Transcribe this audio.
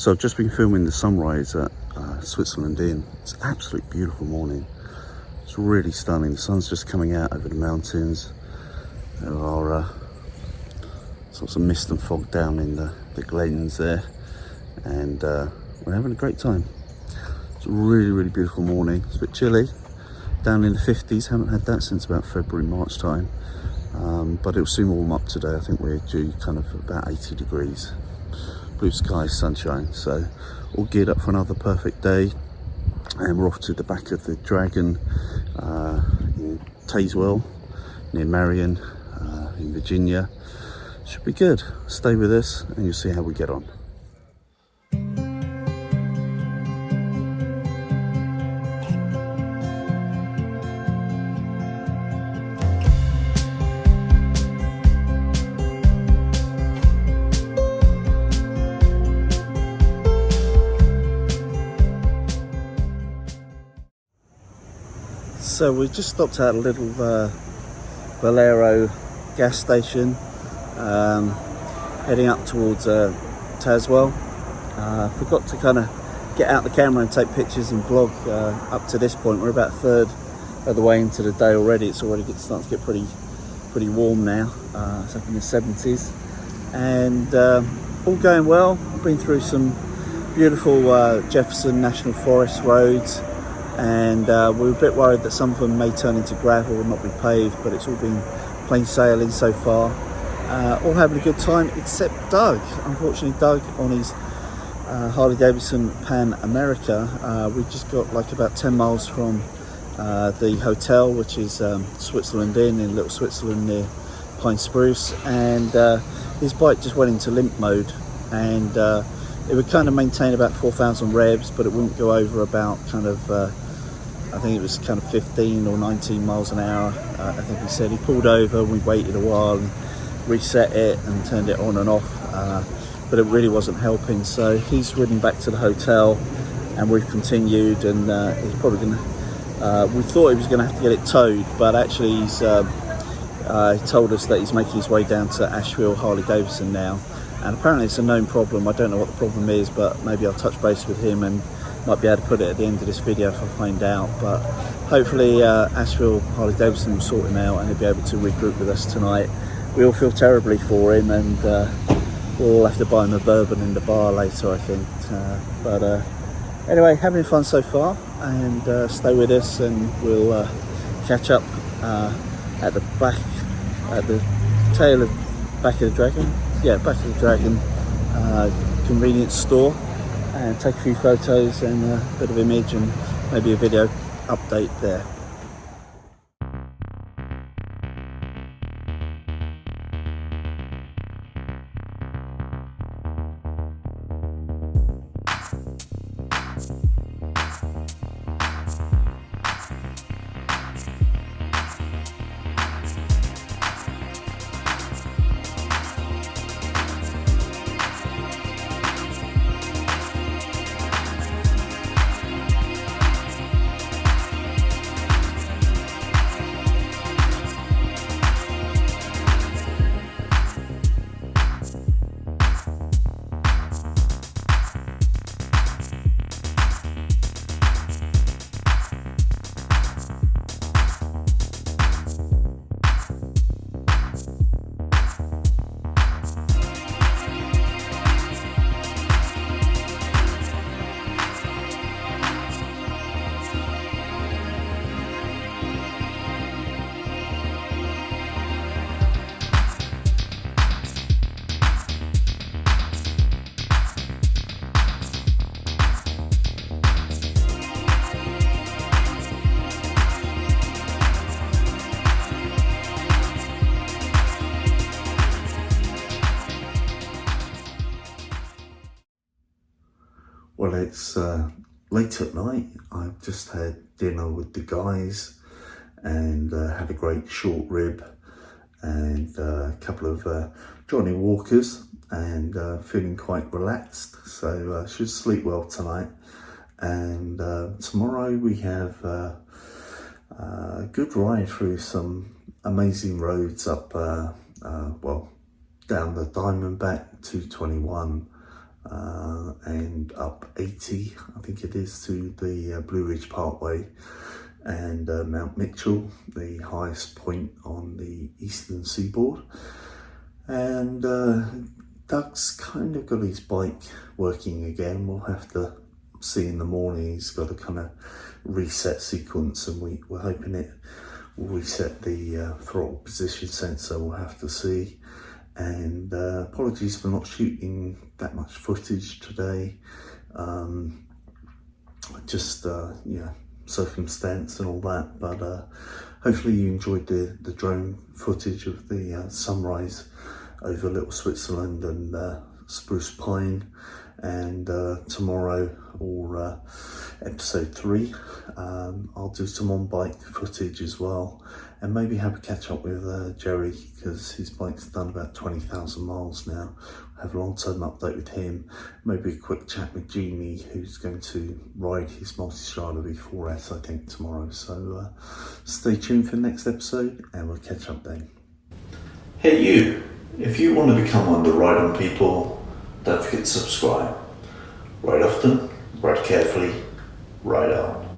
So I've just been filming the sunrise at Switzerland-Inn. It's an absolutely beautiful morning. It's really stunning. The sun's just coming out over the mountains. There are sorts of mist and fog down in the glens there, and we're having a great time. It's a really beautiful morning. It's a bit chilly, down in the 50s. Haven't had that since about February, March time, but it'll soon warm up today. I think we're due kind of about 80 degrees. Blue skies, sunshine, so all geared up for another perfect day. And we're off to the back of the Dragon in Tazewell, near Marion, in Virginia. Should be good. Stay with us and you'll see how we get on. So we just stopped at a little Valero gas station, heading up towards Tazewell. Forgot to kind of get out the camera and take pictures and vlog up to this point. We're about a third of the way into the day already. It's already starting to get pretty warm now. It's up in the 70s, and all going well. I've been through some beautiful Jefferson National Forest roads, and we were a bit worried that some of them may turn into gravel and not be paved, but it's all been plain sailing so far. All having a good time except Doug. Unfortunately, Doug on his Harley Davidson Pan America. We just got like about 10 miles from the hotel, which is Switzerland Inn in Little Switzerland near Pine Spruce, and his bike just went into limp mode, and it would kind of maintain about 4,000 revs, but it wouldn't go over about kind of I think it was kind of 15 or 19 miles an hour. I think he said. He pulled over, we waited a while and reset it and turned it on and off, but it really wasn't helping. So he's ridden back to the hotel, and we've continued, and he's probably gonna, we thought he was gonna have to get it towed, but actually he's he told us that he's making his way down to Asheville Harley Davidson now, and apparently it's a known problem. I don't know what the problem is, but maybe I'll touch base with him and might be able to put it at the end of this video if I find out. But hopefully Asheville Harley Davidson will sort him out and he'll be able to regroup with us tonight. We all feel terribly for him, and we'll have to buy him a bourbon in the bar later, I think. But anyway, having fun so far, and stay with us, and we'll catch up at the back, at the tail of back of the Dragon. Yeah, back of the Dragon convenience store, and take a few photos and a bit of image and maybe a video update there. Well, it's late at night. I've just had dinner with the guys and had a great short rib and a couple of Johnny Walkers, and feeling quite relaxed. So should sleep well tonight. And tomorrow we have a good ride through some amazing roads up, well, down the Diamondback 221 and up 80, I think it is, to the Blue Ridge Parkway and Mount Mitchell, the highest point on the eastern seaboard. And Doug's kind of got his bike working again. We'll have to see in the morning. He's got a kind of reset sequence, and we're hoping it will reset the throttle position sensor. We'll have to see. And apologies for not shooting that much footage today. Just circumstance and all that, but hopefully you enjoyed the drone footage of the sunrise over Little Switzerland and Spruce Pine. And tomorrow, or episode 3, I'll do some on-bike footage as well, and maybe have a catch up with Jerry, because his bike's done about 20,000 miles now. Have a long-term update with him, maybe a quick chat with Jeannie, who's going to ride his Multistrada V4S, I think, tomorrow. So stay tuned for the next episode, and we'll catch up then. Hey you, if you want to become one of the Ride On people, don't forget to subscribe. Ride often, ride carefully, ride on.